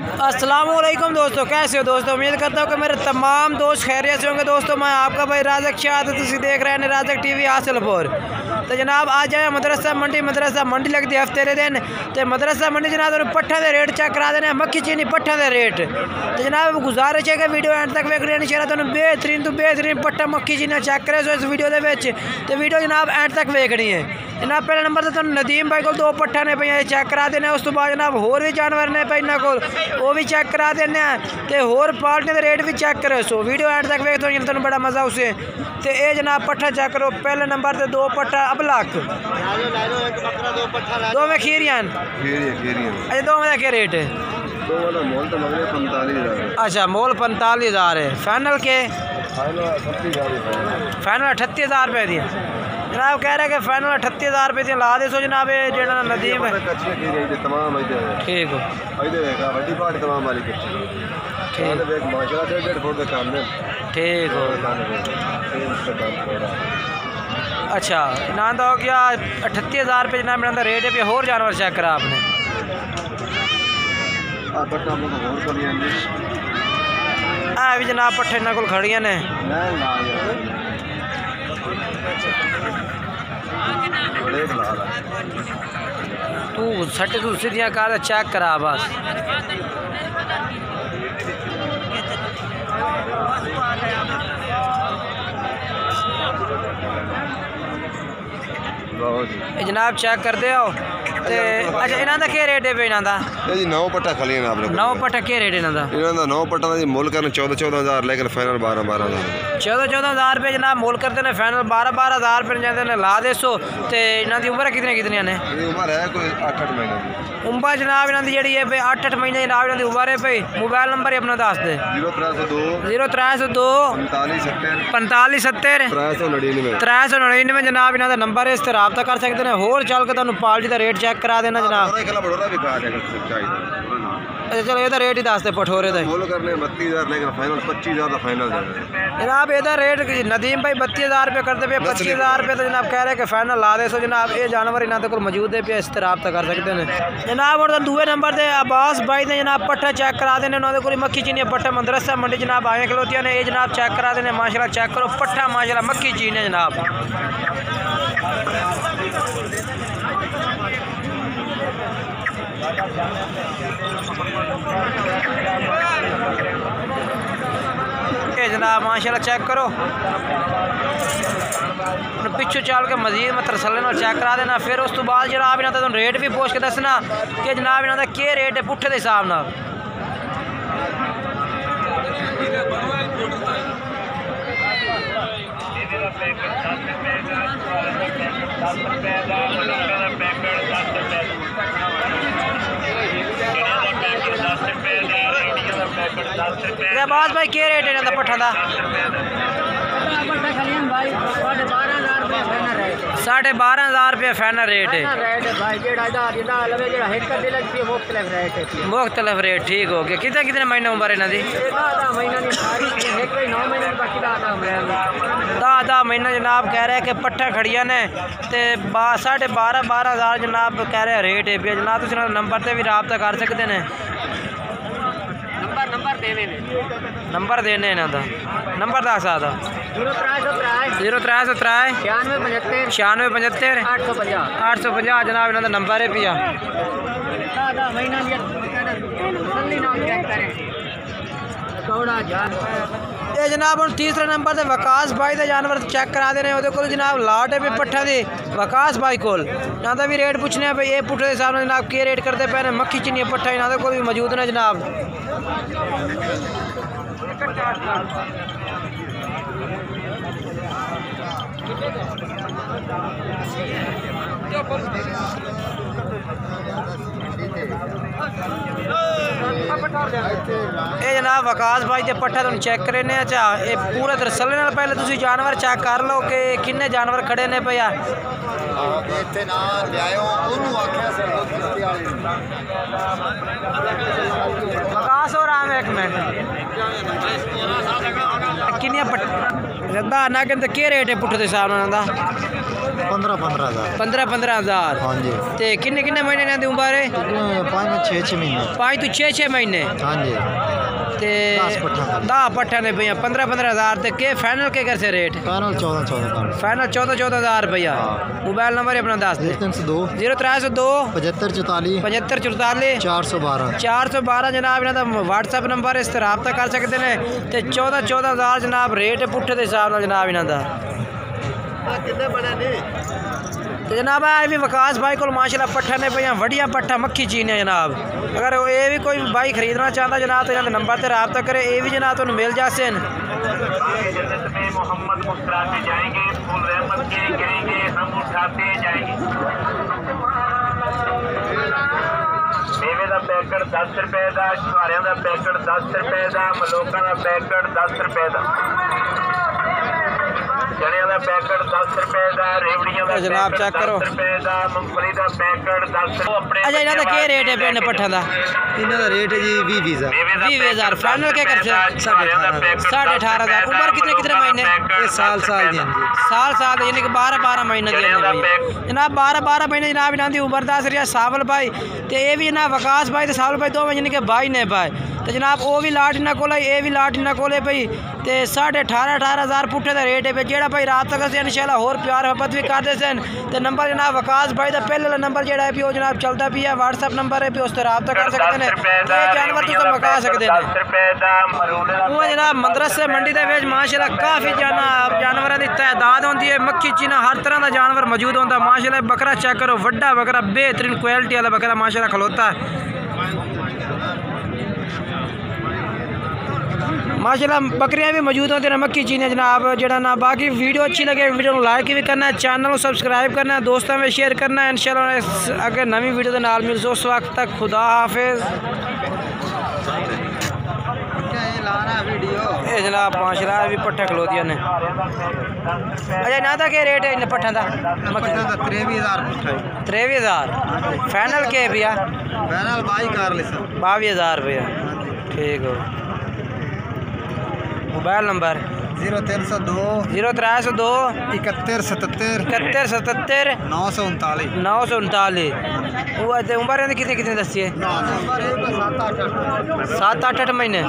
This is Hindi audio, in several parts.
अस्सलामुअलैकुम दोस्तों, कैसे हो दोस्तों। उम्मीद करता हूँ कि मेरे तमाम दोस्त खैरियत से होंगे। दोस्तों मैं आपका भाई राजक शाह, तुम देख रहे हैं राजक टीवी हासिलपुर। तो जनाब आज आए मदरसा मंडी लगती है हफ्ते दिन। तो मदरसा मंडी जनाब पट्ठा के रेट चेक करा देने, मक्खी चीनी पट्ठा के रेट। तो जनाब गुजारिश है कि वीडियो एंड तक वेखनी नहीं चाहिए। तुम बेहतरीन तो बेहतरीन पट्ठा मक्खी चीनी चेक करे इस वीडियो के। तो वीडियो जनाब एंड तक वेखनी है जनाब। पहले नंबर तो तुम नदीम भाई को 2 पट्ठा ने पे चेक करा देने। उस तो बाद जनाब होर भी जानवर ने पे इन्होंने को वो भी चेक करा देने। तो होर पार्टी के रेट भी चेक करे सो वीडियो एंड तक वेख तो तुम बड़ा मज़ा उसे। तो ये जनाब पट्ठा चेक करो। पहले नंबर से 2 पट्ठा अबलक 2 में खीरियान। अच्छा 2 में क्या रेट है? अच्छा मोल 45,000 है। फाइनल के फाइनल 38,000 रुपये दिए जनाब। कह रहे हैं कि फाइनल 38,000 रुपये ला दे सो जनाब। जो नदीम है ठीक हो ठीक हो। अच्छा ना तो क्या 38,000 रुपये जनाब मेरा रेट है। होर जानवर चेक करा आपने? भी जनाब पट्ठे इन्होंने को खड़िया ने। तू सटे तू सीधियाँ कर चेक करा बस। जनाब चेक कर दे हो। अच्छा इन्हों का क्या रेट है पे? इन्हों का जी 9 पट्टा खाली है आपने 9 पट्टा क्या रेट इन्हों का? इन्हों का 9 पट्टा जी मोल करने 14,000 लेकिन फाइनल 12,000 14,000 रुपये जनाब मोल करते हैं। फाइनल 12,000 रुपये जाते हैं ला दे सो। तो इन्हों की उम्र कितनी ने? उम्र है कोई 8-8 महीने उम्र जनाब इन्हों की जी है भाई 8-8 महीने जनाब इन्हों की उम्र है भाई। मोबाइल नंबर ही अपना दस दे। 0302 45 70 399 जनाब इन्हों का नंबर है। इस तरह रब्ता कर सकते हैं। होर चल के तुम पार्टी का रेट चेक करा देना जनाब। अच्छा चलो ये रेट ही दस दे पठोरे का। जनाब ये रेट नदीम भाई 32,000 रुपये करते पे। 25,000 रुपये तो जनाब कह रहे हैं कि फाइनल ला दे सो जनाब। ये जानवर इन्होंने को मौजूद है पे। इस तरह रब्ता कर सकते हैं जनाब। और दूसरे नंबर से अब्बास भाई ने जनाब पट्ठा चेक करा देने। उन्होंने को मक्खी चीनी पट्ठा मदरसा मंडी जनाब आए खलोतियाँ ने। ये जनाब चेक करा देने माशाल्लाह। चेक करो पट्ठा माशाल्लाह मक्खी चीनी जनाब। जनाब माशाल्लाह चेक करो। पिछू चल के मजीद मैं तरसले ना चेक करा देना। फिर उस तो बाद जनाब इन्होंने तो रेट भी पूछ के दसना कि जनाब इन्होंने क्या रेट है पुट्ठे के हिसाब न। बास भाई क्या रेट है इन्होंने पट्ठा का? 12,500 रुपये फाइनल रेट है। मुख्तलिफ रेट ठीक हो गया। कितने महीने उम्र इन्हों की? 10 महीना जनाब कह रहे हैं कि पट्ठा खड़िया ने। तो 12,500 जनाब कह रहे हैं रेट है पे जनाब। तुम नंबर से भी रब्ता कर सकते हैं। नंबर देने इन्हों का नंबर दस आता 0303 9675 850 जनाब इन्हों का नंबर है पिया। ये जनाब हम तीसरे नंबर से वकास भाई का जानवर चेक करा देने। वो जनाब लाट है भी पट्ठा दी वकास भाई को ना भी रेट पूछने भाई। ये पुट्ठे के हिसाब से जनाब क्या रेट करते पे? मक्खी चीनी पट्ठा इन्हों को भी मौजूद ने जनाब। ये जनाब वकास भाई के पट्ठा तुम चेक करें। अच्छा ये पूरा तरसले नाल पहले तुम जानवर चेक कर लो कि किन्ने जानवर खड़े ने पे। वकास और आम एक मिनट किनिया पट्टा ना के क्या रेट है पुट्ठे के हिसाब नाल? 15-15 हज़ार। 15-15 हाँ जी। ते किन्ने किन्ने महीने ने उम्र है? 5-6 महीने। 5 तो 6 महीने। हाँ जी। ते 10 पट्ठा ने भैया 15-15 हज़ार। ते के फाइनल के कैसे रेट? फाइनल 14-14। फाइनल 14-14 हज़ार भैया। मोबाइल नंबर अपना 0302 7544 412 412 जनाब इन्हों का व्हाट्सएप नंबर इस पर रब्ता कर सकते हैं। तो 14-14 हज़ार जनाब रेट पुट्ठे के हिसाब से जनाब इन्हों का। तो जनाब है भी विकास भाई को माशाल्लाह पट्ठा ने भैया वड़िया पट्ठा मक्खी चीन है जनाब। अगर ये भी कोई भाई खरीदना चाहता जनाब तो इन्होंने नंबर पर रब्ता करे, ये भी जनाब तो मिल जाते हैं। मेवे का पैकेट 10 रुपए का, छुहारिया का पैकेट 10 रुपए का, मलोका का पैकेट 10 रुपए का, चने का पैकेट 10 रुपए का, रेवड़ियां का जनाब चेक करो। 10 रुपए का, मूंगफली का पैकेट 10 रुपए। अच्छा इन्हों का क्या रेट है पिंड पट्ठा का? इन्हों का रेट है जी 20,000। 20,000 फाइनल क्या कर 18,500। उम्र कितने कितने महीने? ये साल दी साल यानी कि 12 महीने दी जनाब। 12 महीने जनाब इन्हों की उम्र दस रहा सावल भाई। तो ये भी ना विकास भाई तो सावल भाई दो यानी कि भाई ने भाई। तो जनाब वो भी लाट इन्हों को, ये भी लाट इन्हों को भाई। तो 18,500 हज़ार पुट्ठे का रेट है भाई। जो भाई रात तक इंशाल्लाह होर प्यार मोहब्बत भी करते सन। तो नंबर जनाब विकास भाई का पहले नंबर जो है वो जनाब चलता भी है, व्हाट्सएप नंबर है उस पर रब्ता कर सकते हैं। ये जानवर तुम मका सकते हैं। वो जनाब मदरसे मंडी के माशाल्लाह काफ़ी जानवर की तादाद होती है। मक्खी चीना हर तरह का जानवर मौजूद होता माशाल्लाह। बकरा चेक करो, वड्डा बकरा बेहतरीन क्वालिटी वाला बकरा माशाल्लाह खलोता है माशाल्लाह। बकरियां भी मौजूद होती हैं मक्खी चीने जनाब जरा ना। बाकी वीडियो अच्छी लगे वीडियो को लाइक भी करना है, चैनल को सब्सक्राइब करना है, दोस्तों में शेयर करना है। इंशाल्लाह अगर नवी वीडियो के नाल मिलते उस वक्त तक खुदा हाफिज। ये जनाब माशाल्लाह भी पट्ठा खलोतिया ने। अच्छा ना था क्या रेट है इन पट्ठा का? 23,000 फाइनल के भैया? फाइनल 22,000 रुपया। ठीक हो। Mobile number 0302 7177 939 939। उम्र कितने कितने दसी है? 7-8 महीने।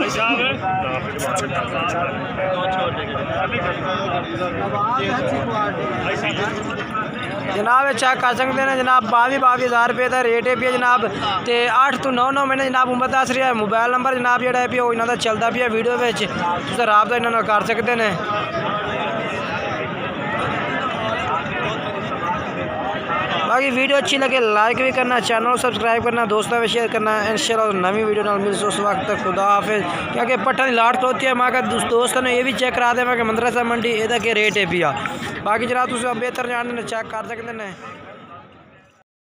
जनाब चेक कर सकते हैं जनाब। 22,000 रुपये का रेट है पिया जनाब। तो 8 तो 9 महीने जनाब उम्र दस रहा है। मोबाइल नंबर जनाब जो है इन्हों का चलता पिया वीडियो में रब्ता इन्होंने कर सकते हैं। बाकी वीडियो अच्छी लगे लाइक भी करना, चैनल को सब्सक्राइब करना, दोस्तों में शेयर करना। इंशाल्लाह नवी वीडियो नाल मिलते उस वक्त तक खुदा हाफिज। क्योंकि पट्ठा की लाट खलोती है मैं दोस्तों ने ये भी चेक करा दें मैं कि मदरसा मंडी एदा के रेट है पिया। बाकी जनाब तुम बेहतर जानने चेक कर सकते हैं।